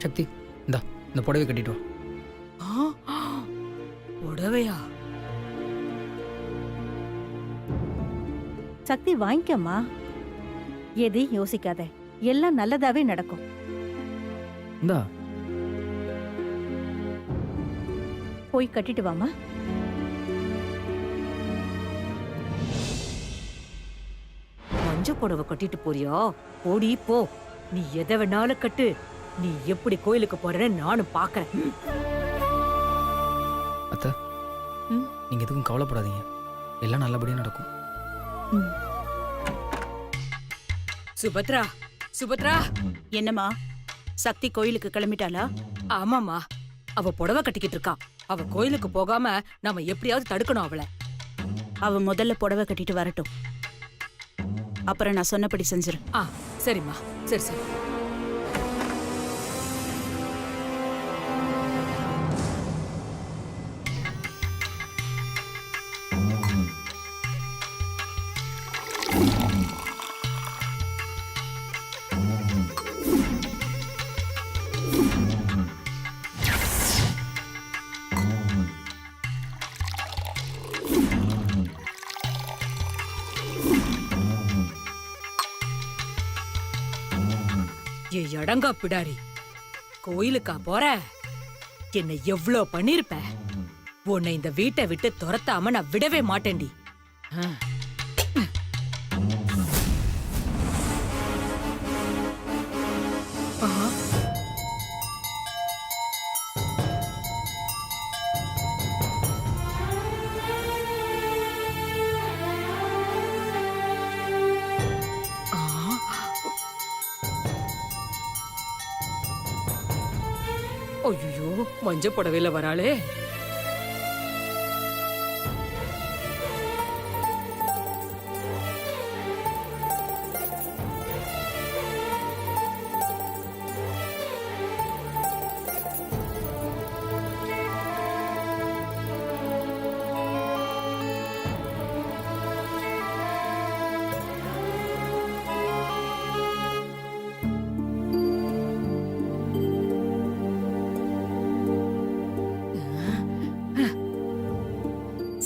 சக்தி, இந்த புடவை கட்டிட்டு வா. புடவையா? சக்தி, வாங்கிக்கம்மா. எதையும் யோசிக்காத, எல்லாம் நல்லதாவே நடக்கும். இந்தா. போய் கட்டிட்டு வாமா. மஞ்ச புடவை கட்டிட்டு போறியா? போடி போ. நீ எதை வேணாலும் கட்டு. நீ எப்படி கோயிலுக்கு போறேன்னு நானும் பாக்குறேன். அத்தை, நீங்க எதுவும் கவலைப்படாதீங்க, எல்லாம் நல்லபடியா நடக்கும். சுபத்ரா, சுபத்ரா. என்னம்மா, சக்தி கோயிலுக்கு கிளம்பிட்டாளா? ஆமாமா, அவ புடவை கட்டிக்கிட்டு இருக்கா. அவ கோயிலுக்கு போகாம நாம எப்படியாவது தடுக்கணும் அவளை. அவ முதல்ல புடவை கட்டிட்டு வரட்டும், அப்புறம் நான் சொன்னபடி செஞ்சிரு. சரிம்மா, சரி சரி. அடங்கா பிடாரி, கோயிலுக்கா போற? என்ன எவ்ளோ பண்ணிருப்ப? உன்னை இந்த வீட்டை விட்டு துரத்தாம நான் விடவே மாட்டேன்டி. ஐயோ, மஞ்ச புடவையில வராளே.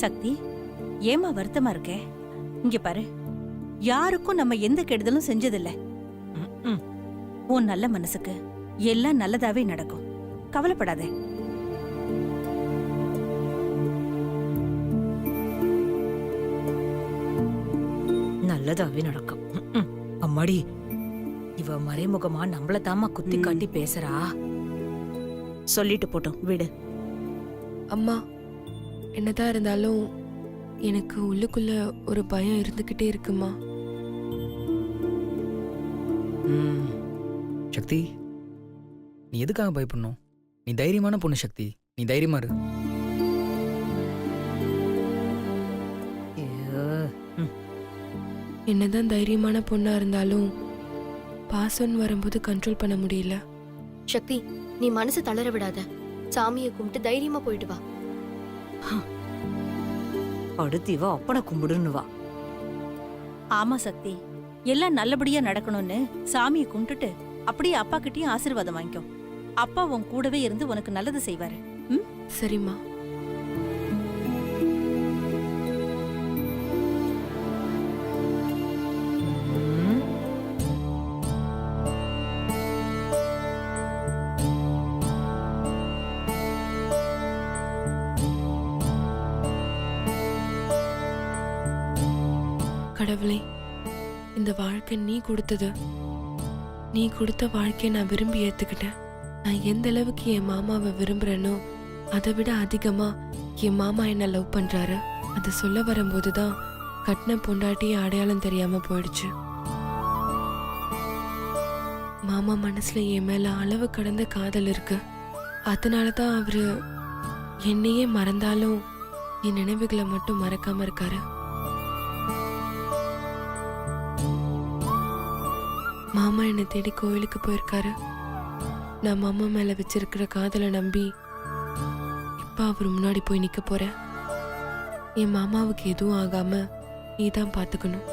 சக்தி, ஏமா வருத்தமா இருக்கே? இங்க பாரு, யாருக்கும் நம்ம எந்த கெடுதலும் செஞ்சதில்ல. உன் நல்ல மனசுக்கு எல்லாம் நல்லதாவே நடக்கும், கவலைப்படாதே. நல்லதாவே நடக்கும். அம்மாடி, இவ மறைமுகமா நம்மளதாமா குத்தி காட்டி பேசுறா. சொல்லிட்டு போட்டோம், விடு. அம்மா, என்னதான் இருந்தாலும் எனக்கு உள்ளுக்குள்ள ஒரு பயம் இருந்துகிட்டே இருக்குமா. சக்தி, நீ எதுக்காக பயப்படணும்? நீ தைரியமான பொண்ணு சக்தி, நீ தைரியமா இரு. என்னதான் தைரியமான பொண்ணா இருந்தாலும் பாசம்னு வரும்போது கண்ட்ரோல் பண்ண முடியல. சக்தி, நீ மனசு தளர விடாத. சாமியை கும்பிட்டு தைரியமா போயிட்டு வா. அடுத்து இவ அப்பனை கும்பிடுன்னு வா. ஆமா சக்தி, எல்லாம் நல்லபடியா நடக்கணும்னு சாமியை கும்பிட்டுட்டு அப்படியே அப்பா கிட்டயும் ஆசீர்வாதம் வாங்கிக்கோ. அப்பா உன் கூடவே இருந்து உனக்கு நல்லது செய்வாரு. சரிம்மா. கடவுளே, இந்த வாழ்க்கை நீ கொடுத்தது. நீ கொடுத்த வாழ்க்கையை நான் விரும்பி ஏத்துக்கிட்டேன். நான் எந்த அளவுக்கு என் மாமாவை விரும்புறேனோ அதை விட அதிகமா என் மாமா என்ன லவ் பண்றாரு. அதை சொல்ல வரும்போதுதான் கட்டின பொண்டாட்டியே அடையாளம் தெரியாம போயிடுச்சு. மாமா மனசுல என் மேல அளவு கடந்த காதல் இருக்கு. அதனாலதான் அவரு என்னையே மறந்தாலும் என் நினைவுகளை மட்டும் மறக்காம இருக்காரு. மாமா என்னை தேடி கோயிலுக்கு போயிருக்காரு. நான் மாமா மேல வச்சிருக்கிற காதலை நம்பி இப்ப அவர் முன்னாடி போய் நிக்க போறேன். என் மாமாவுக்கு எதுவும் ஆகாம நீதான் பாத்துக்கணும்.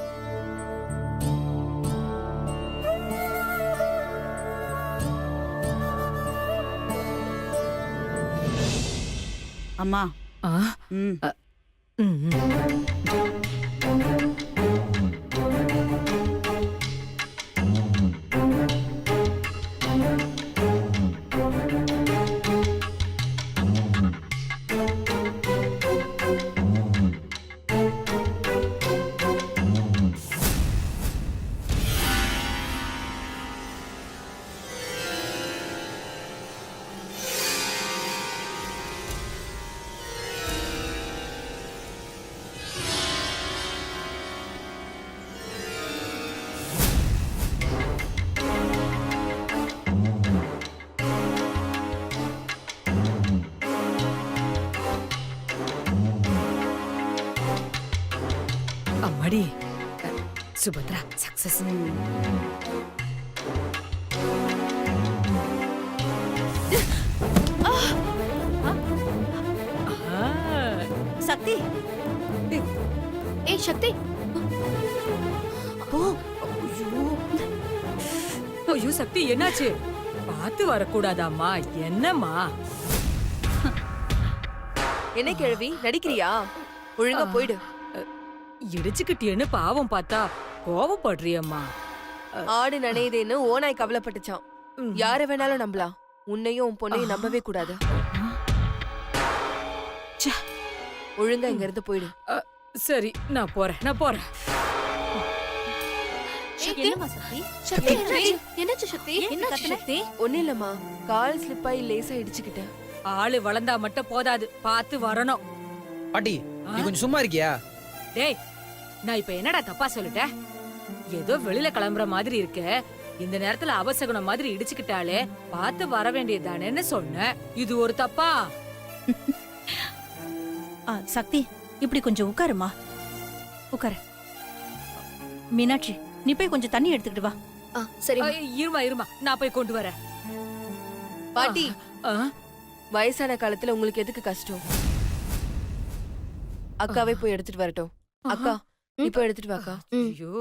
அம்மா ஆ, ம் ம், ம். அம்மாடி சுபத்ரா சக்சஸ். சக்தி ஏய் சக்தி, ஐயோ சக்தி என்னாச்சு? பார்த்து வரக்கூடாதாம்மா? என்னம்மா? என்ன கிழவி நடிக்கிறியா? ஒழுங்கா போயிடு. இடிச்சுக்கிட்டியன்னு பாவம் பார்த்தா கோவப்படுறியம்மா. ஆடு நனையுதேன்னு ஓனாய் கவலைப்பட்டுச்சான். யார வேணாலும் நம்பலாம், உன்னையும் உன் பொண்ணையும் நம்பவே கூடாது. ஒழுங்கா இங்க இருந்து போயிடு. சரி நான் போறேன். என்னம்மா சக்தி? சக்தி என்னாச்சு சக்தி? என்னாச்சு சக்தி? ஒண்ணு இல்லம்மா, கால் ஸ்லிப் ஆகி லேசா இடிச்சுக்கிட்டேன். ஆளு வளர்ந்தா மட்டும் போதாது, பார்த்து வரணும். பாட்டி நீ கொஞ்சம் சும்மா இருக்கியா? டேய், நான் இப்ப என்னடா தப்பா சொல்லிட்டேன்? ஏதோ வெளியில கிளம்புற மாதிரி இருக்க, இந்த நேரத்துல அவசகுணம் மாதிரி இடிச்சுக்கிட்டாலே பார்த்து வர வேண்டியதுதானேன்னு சொன்னேன். இது ஒரு தப்பா? சக்தி இப்படி கொஞ்சம் உட்காருமா, உட்காரு. மீனாட்சி நீ போய் கொஞ்சம் தண்ணி எடுத்துக்கிட்டு வா. சரி. இருமா நான் போய் கொண்டு வரேன். பாட்டி, ஆ, வயசான காலத்துல உங்களுக்கு எதுக்கு கஷ்டம்? அக்காவே போய் எடுத்துட்டு வரட்டும். அக்கா நீ போய் எடுத்துட்டு வாக்கா. ஐயோ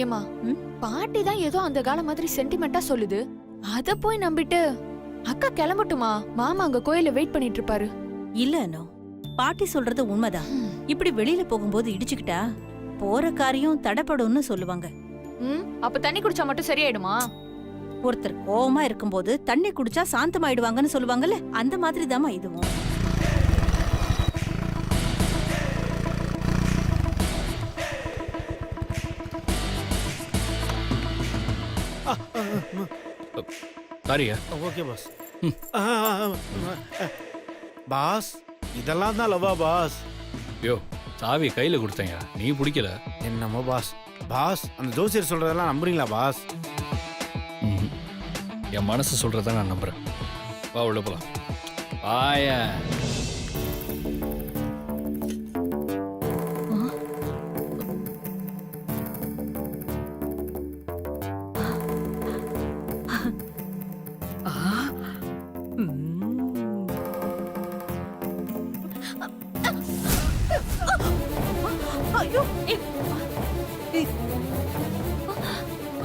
ஏமா ம்? பாட்டி தான் ஏதோ அந்த காலம் மாதிரி சென்டிமெண்டா சொல்லுது, அத போய் நம்பிட்டு அக்கா கிளம்பட்டுமா? மாமா அங்க கோயில வெயிட் பண்ணிட்டு இருப்பாரு. இல்ல அனு, பாட்டி சொல்றது உண்மைதான். இப்படி வெளியில போகும்போது இடிச்சுக்கிட்டா போற காரியம் தடைப்படும்னு சொல்லுவாங்க. அப்ப தண்ணி குடிச்சா மட்டும் சரியாயிடுமா? ஒருத்தர் கோவமா இருக்கும்போது தண்ணி குடிச்சா சாந்தமாயிடுவாங்கன்னு சொல்லுவாங்கல்ல, அந்த மாதிரி தாமா இதுவும். சாரியா? Okay pass. பாஸ் இதெல்லாம் தான் லவ்வா பாஸ்? யோ, சாவி கையில் கொடுத்தேங்க, நீ பிடிக்கல. என்னமோ பாஸ். பாஸ் அந்த ஜோசியர் சொல்றதெல்லாம் நம்புறீங்களா பாஸ்? ம்ஹும். என் மனசு சொல்கிறத நான் நம்புகிறேன். வா உள்ள போகலாம். வாயா.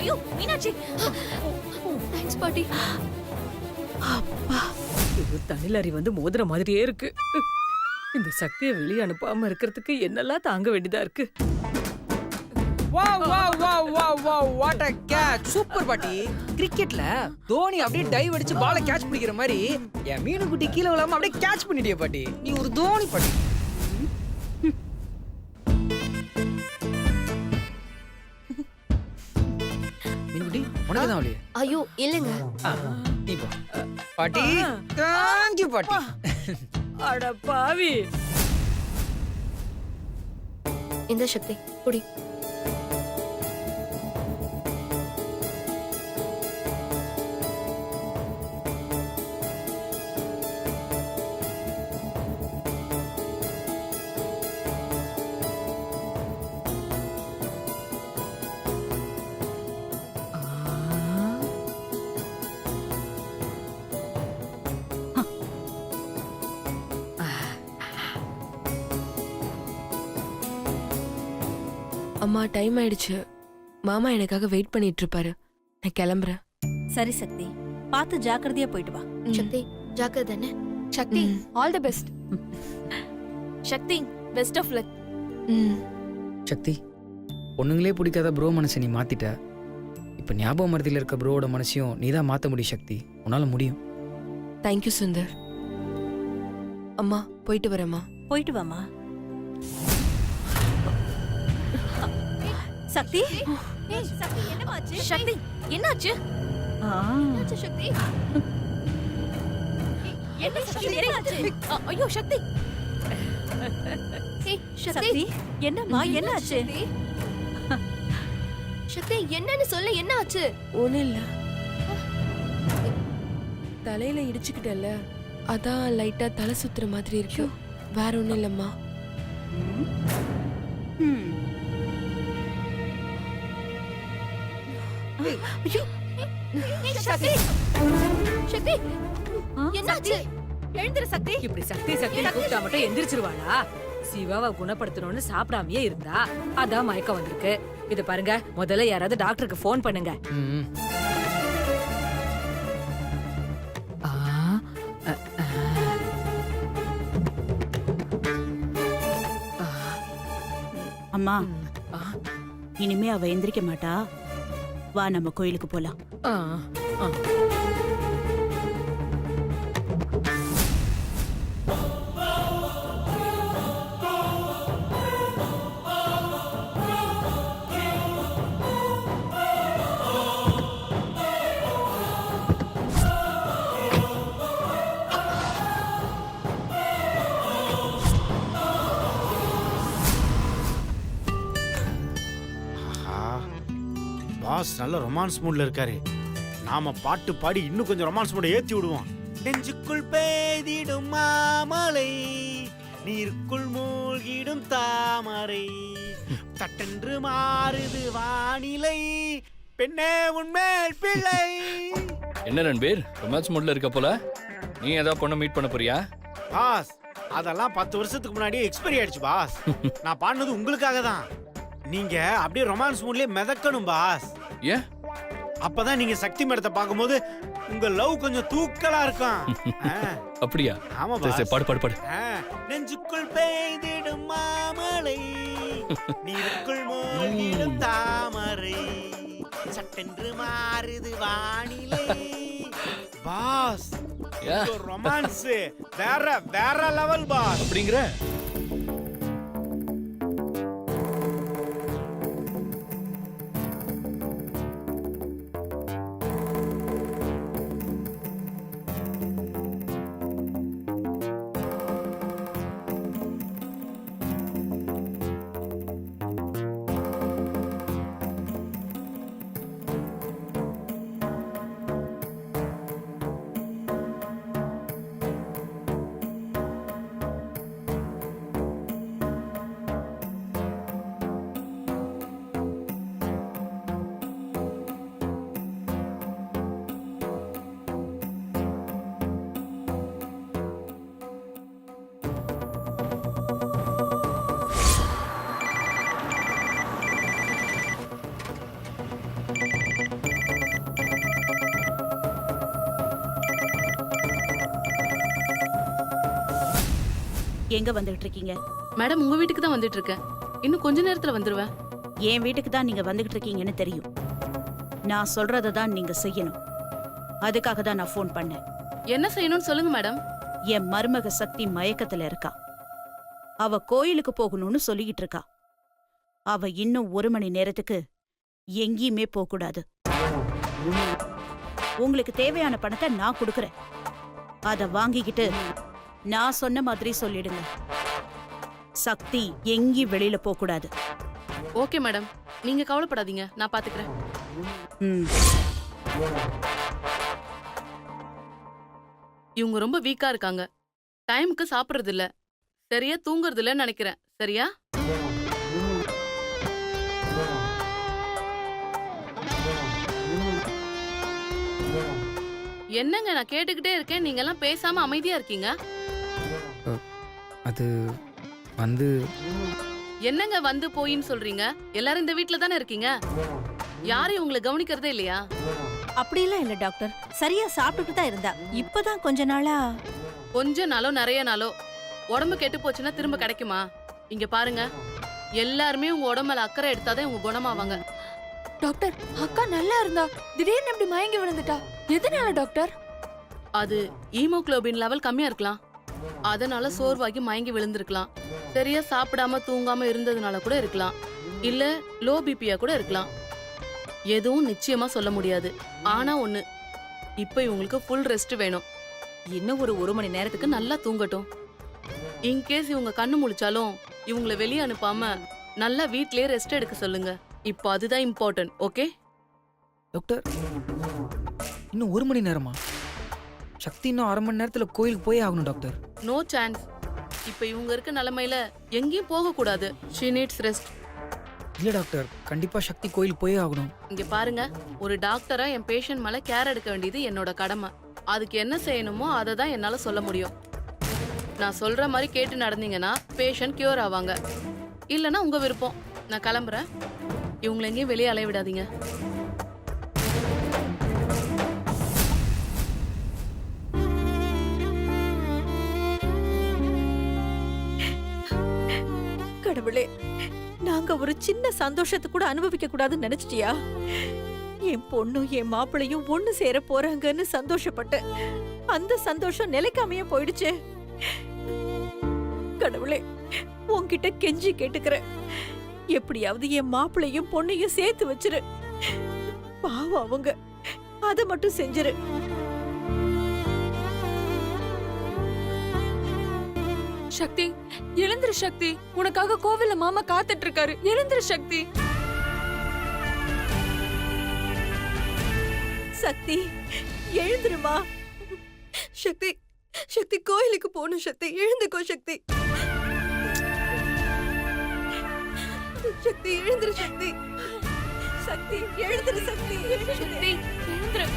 ஐயோ மீனாட்சி, தேங்க்ஸ் பாட்டி. இது தனிலறி வந்து மோதிர மாதிரியே இருக்கு. இந்த சக்தியை வெளியே அனுப்பாம இருக்கிறதுக்கு என்னெல்லாம் தாங்க வேண்டியதா இருக்கு. What a catch! சூப்பர் பாட்டி. கிரிக்கெட்ல தோனி அப்படியே டைவ் அடிச்சு பாலை கேட்ச் பிடிக்கிற மாதிரி என் மீனுக்குட்டி கீழே விழாம அப்படியே கேட்ச் பண்ணிட்டியே பாட்டி. நீ ஒரு தோனி பாட்டி. மீனுக்குட்டி உனக்கு தான் வழியே. ஐயோ இல்லங்க. நீ போ பாட்டி. தேங்க்யூ பாட்டி. அட பாவி. இந்த சக்தி குடி. அம்மா டைம் ஆயிடுச்சு, மாமா எனக்காக வெயிட் பண்ணிட்டு இருப்பாரு. நான் கிளம்புறேன். சரி சக்தி, பார்த்து ஜாக்கிரதையா போயிட்டு வா. சக்தி ஜாக்கிரதை தானே. Shakti all the best. Shakti best of luck. Shakti, பொண்ணுங்களே பிடிக்காத ப்ரோ மனசை நீ மாத்திட்ட. இப்போ ஞாபக மருதியில் இருக்க ப்ரோவோட மனசையும் நீ தான் மாற்ற முடியும் சக்தி. உன்னால முடியும். தேங்க்யூ சுந்தர். அம்மா போயிட்டு வரேம்மா. போயிட்டு வாமா. சக்தி சக்தி என்னமாச்சு? சக்தி என்னாச்சு? சக்தி என்ன சக்தி என்னாச்சு? ஐயோ சக்தி. சக்தி என்னம்மா என்னாச்சு? சக்தி என்னன்னு சொல்ல, என்ன ஆச்சு? ஒண்ணும் இல்ல, தலையில இடிச்சுக்கிட்டல, அதான் லைட்டா தலை சுத்துற மாதிரி இருக்கு. வேற ஒண்ணும் இல்லம்மா. சக்தி சக்தி என்னாச்சு? எழுந்திரு சக்தி. இப்படி சக்தி சக்தி கூப்பிட்டா மட்டும் எந்திரிச்சிருவாளா? சிவாவை குணப்படுத்தணும்னு சாப்பிடாமயே இருந்தா அதான் மயக்கம் வந்திருக்கு. இத பாருங்க, முதல்ல யாராவது டாக்டருக்கு ஃபோன் பண்ணுங்க. ம். ஆ, அம்மா ஆ, இனிமே அவ எந்திரிக்க மாட்டா. வா நம்ம கோயிலுக்கு போலாம். ஆ, ஆ. பாஸ் நல்ல ரொமான்ஸ் மூட்ல இருக்காரு. நாம பாட்டு பாடி இன்னும் கொஞ்சம் ரொமான்ஸ் மூட ஏத்தி விடுவோம். நெஞ்சுக்குள் பெய்திடும் மாமலை, நீருக்குள் மூழ்கிடும் தாமரை, தட்டென்று மாறுது வானிலை, பெண்ணே உன்மேல் பிள்ளை. என்ன ரன்பீர், ரொமான்ஸ் மூட்ல இருக்க போல? நீ ஏதாவது பொண்ணை மீட் பண்ண போறியா? பாஸ் அதெல்லாம் 10 வருஷத்துக்கு முன்னாடி எக்ஸ்பைரி ஆயிடுச்சு பாஸ். நான் பாடினது உங்களுக்காக தான். நீங்க அப்படியே ரொமான்ஸ் மூட்லயே மிதக்கணும் பாஸ். ஏன்? அப்பதான் நீங்க சக்தி மேடத்தை பார்க்கும்போது உங்க லவ் கொஞ்சம் தூக்கலா இருக்கும். அப்படியா? ஆமா சரி, சரி, பாஸ். பாடு பாடு பாடு. நெஞ்சுக்குள் பெய்திடும் மாமலை, நீருக்குள் மூழ்கிடும் தாமரை, சட்டென்று மாறுது வானிலை. பாஸ் யா, ரொமான்ஸ் வேற வேற லெவல் பாஸ். அப்படிங்கிற? எங்க வந்துட்டு இருக்கீங்க? மேடம் உங்க வீட்டுக்கு தான் வந்துட்டு இருக்கேன். இன்னும் கொஞ்ச நேரத்துல வந்துருவேன். என் வீட்டுக்கு தான் நீங்க வந்துகிட்டு இருக்கீங்கன்னு தெரியும். நான் சொல்றதை தான் நீங்க செய்யணும். அதுக்காக தான் நான் ஃபோன் பண்ணேன். என்ன செய்யணும்னு சொல்லுங்க மேடம். என் மருமக சக்தி மயக்கத்துல இருக்கா. அவ கோயிலுக்கு போகணும்னு சொல்லிக்கிட்டு இருக்கா. அவ இன்னும் 1 மணி நேரத்துக்கு எங்கேயுமே போக கூடாது. உங்களுக்கு தேவையான பணத்தை நான் கொடுக்கறேன். அத வாங்கிக்கிட்டு நான் சொன்ன மாதிரி சொல்லிடுங்க. சக்தி எங்கேயும் வெளியில போக கூடாது. ஓகே மேடம், நீங்க கவலைப்படாதீங்க, நான் பாத்துக்கிறேன். இவங்க ரொம்ப வீக்கா இருக்காங்க. டைமுக்கு சாப்பிடுறது இல்ல, சரியா தூங்குறது இல்லன்னு நினைக்கிறேன். சரியா? என்னங்க நான் கேட்டுக்கிட்டே இருக்கேன், நீங்க எல்லாம் பேசாம அமைதியா இருக்கீங்க. அது வந்து என்னங்க வந்து போயின்னு சொல்றீங்க? எல்லாரும் இந்த வீட்ல தானே இருக்கீங்க. யாரையும் உங்களை கவனிக்கிறதே இல்லையா? அப்படியெல்லாம் இல்ல டாக்டர், சரியா சாப்பிட்டுட்டு தான் இருந்தா. இப்பதான் கொஞ்ச நாளா கொஞ்ச நாளோ நிறைய நாளோ உடம்பு கெட்டு போச்சுன்னா திரும்ப கிடைக்குமா? இங்க பாருங்க, எல்லாருமே உங்க உடம்புல அக்கறை எடுத்தாதான் உங்க குணமாவாங்க. டாக்டர், அக்கா நல்லா இருந்தா திடீர்னு இப்படி மயங்கி விழுந்துட்டா. எதனால டாக்டர்? அது ஹீமோகுளோபின் லெவல் கம்மியா இருக்கலாம், அதனால சோர்வாகி மயங்கி விழுந்திருக்கலாம். சரியா சாப்பிடாம தூங்காம இருந்ததுனால கூட இருக்கலாம், இல்ல லோ பிபியா கூட இருக்கலாம். எதுவும் நிச்சயமா சொல்ல முடியாது. ஆனா ஒண்ணு, இப்ப இவங்களுக்கு ஃபுல் ரெஸ்ட் வேணும். இன்னும் ஒரு மணி நேரத்துக்கு நல்லா தூங்கட்டும். இன்கேஸ் இவங்க கண்ணு முழிச்சாலும் இவங்கள வெளியே அனுப்பாம நல்லா வீட்லயே ரெஸ்ட் எடுக்க சொல்லுங்க. இப்போ அதுதான் இம்பார்ட்டன்ட். ஓகே டாக்டர், இன்னும் 1 மணி நேரமா? சக்தி இன்னும் 1/2 மணி நேரத்துல கோயிலுக்கு போயே ஆகணும் டாக்டர். No chance. இப்ப இவங்க இருக்க நிலைமையில எங்கேயும் போக கூடாது. She needs rest. இல்ல டாக்டர், கண்டிப்பா சக்தி கோயிலுக்கு போயே ஆகணும். இங்க பாருங்க, ஒரு டாக்டரா என் பேஷண்ட் மேல கேர் எடுக்க வேண்டியது என்னோட கடமை. அதுக்கு என்ன செய்யணுமோ அதை தான் என்னால சொல்ல முடியும். நான் சொல்ற மாதிரி கேட்டு நடந்தீங்கன்னா பேஷண்ட் கியூர் ஆவாங்க, இல்லைன்னா உங்க விருப்பம். நான் கிளம்புறேன். இவங்களை எங்கேயும் வெளியே அலைய விடாதீங்க. கடவுளே, நாங்க ஒரு சின்ன சந்தோஷத்தை கூட அனுபவிக்க கூடாதுன்னு நினைச்சிட்டியா? என் பொண்ணும் என் மாப்பிளையும் ஒண்ணு சேர போறாங்கன்னு சந்தோஷப்பட்டேன். அந்த சந்தோஷம் நிலைக்காமையே போயிடுச்சே. கடவுளே, உன்கிட்ட கெஞ்சி கேட்டுக்கிறேன், எப்படியாவது என் மாப்பிளையும் பொண்ணையும் சேர்த்து வச்சிரு. பாவம் அவங்க, அதை மட்டும் செஞ்சிரு. சக்தி, எழுந்திரு சக்தி. உனக்காக கோவில்ல மாமா காத்துட்டு இருக்காரு. எழுந்திரு சக்தி. சக்தி, எழுந்திருமா. சக்தி, சக்தி கோயிலுக்கு போகணும். சக்தி எழுந்துக்கோ. சக்தி, சக்தி எழுந்திரு. சக்தி, சக்தி எழுந்திரு. சக்தி, சக்தி எழுந்திரு.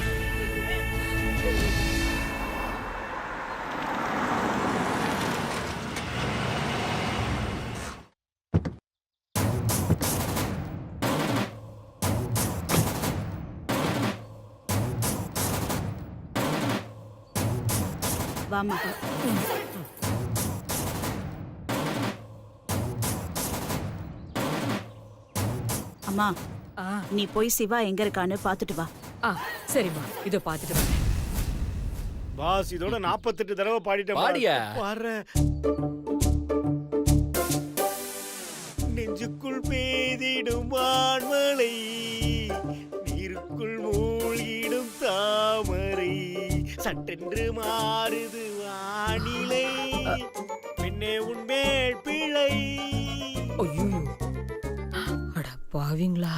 வாமா. அம்மா, நீ போய் சிவா எங்க இருக்கான்னு பாத்துட்டு வா. சரிம்மா, இதோ பாத்துட்டு வரேன். பாஸ், இதோட 48 தடவை பாடிட்டேன். பாடியா? பாரு. நெஞ்சுக்குள் பெய்திடும் வான்மழை, நீருக்குள் மூழ்கிடும் தாமரை, சட்டென்று மாறுது வானிலை, பின்னே உன்மேல் பிழை. ஐயோ, அட பாவிங்களா.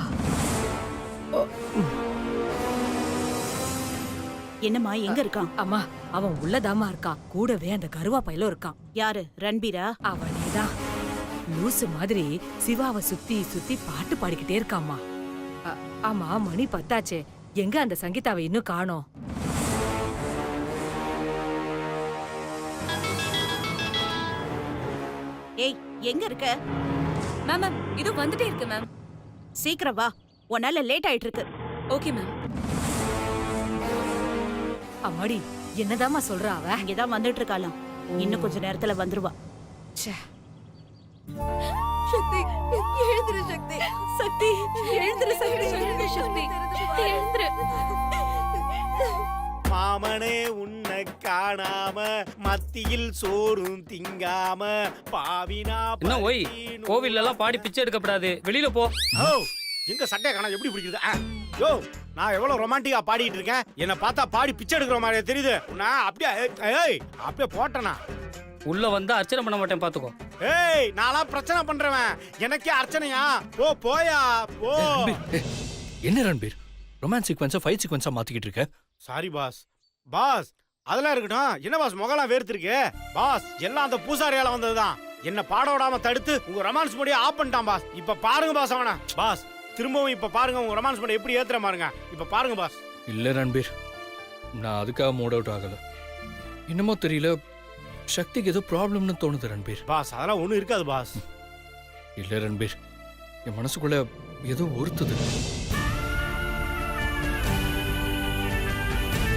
என்னம்மா, எங்க இருக்கான்? அம்மா, அவன் உள்ளதாமா இருக்கான். கூடவே அந்த கருவா பையலும் இருக்கான். யாரு? ரன்பீரா? அவனேதான். லூசு மாதிரி சிவாவை சுத்தி சுத்தி பாட்டு பாடிக்கிட்டே இருக்காம்மா. ஆமா, மணி 10 எங்க அந்த சங்கீதாவை இன்னும் காணோம்? ஏய், எங்க இருக்க? மேம், இது வந்துட்டே இருக்கு மேம். சீக்கிரம் வா, உன்னால லேட் ஆயிட்டு இருக்கு. Okay ma'am. அம்மாடி, என்னதாம்மா சொல்றா அவ? இங்கதான் வந்துட்டு இருக்காளாம். இன்னும் கொஞ்ச நேரத்துல வந்துருவா. சக்தி எழுந்திரு. சக்தி, சக்தி எழுந்திரு. சக்தி, சக்தி, சக்தி எழுந்திரு. மாமனே உன்னை காணாம மத்தியில் சோறும் திங்காம பாவினா. என்ன ஓய், கோவில்ல எல்லாம் பாடி பிச்சை எடுக்கப்படாது, வெளியில போ. ஓ, எங்க சட்டையை காணா எப்படி பிடிக்குது? யோ, நான் எவ்வளவு ரொமான்டிக்கா பாடிட்டு இருக்கேன். என்ன பார்த்தா பாடி பிச்சை எடுக்கிற மாதிரி தெரியுது. நான் அப்படியே போட்டேனா? உள்ள வந்தா அர்ச்சனை பண்ண மாட்டேன் பாத்துக்கோ. ஏய், நான்லாம் பிரச்சனை பண்றவன், எனக்கே அர்ச்சனையா? போயா போ. என்ன ரன்பீர், ரொமான்ஸ் சீக்வென்ஸா ஃபைட் சீக்வென்ஸா மாத்திக்கிட்டு இருக்க? Sorry boss. பாஸ், அதெல்லாம் இருக்கட்டும். என்ன பாஸ் முகலாம் வேர்த்திருக்கு? பாஸ், எல்லாம் அந்த பூசாரியால வந்ததுதான். என்ன பாட விடாம தடுத்து உங்க ரொமான்ஸ் மோடியை ஆஃப் பண்ணிட்டான் பாஸ். இப்ப பாருங்க பாஸ் அவன. பாஸ், திரும்பவும் இப்ப பாருங்க உங்க ரொமான்ஸ் மோடி எப்படி ஏத்துற பாருங்க. இப்ப பாருங்க பாஸ். இல்ல ரன்பீர், நான் அதுக்காக மூட் அவுட் ஆகல. என்னமோ தெரியல, சக்திக்கு ஏதோ ப்ராப்ளம்னு தோணுது ரன்பீர். பாஸ், அதெல்லாம் ஒண்ணும் இருக்காது பாஸ். இல்ல ரன்பீர், என் மனசுக்குள்ள ஏதோ உறுத்துது.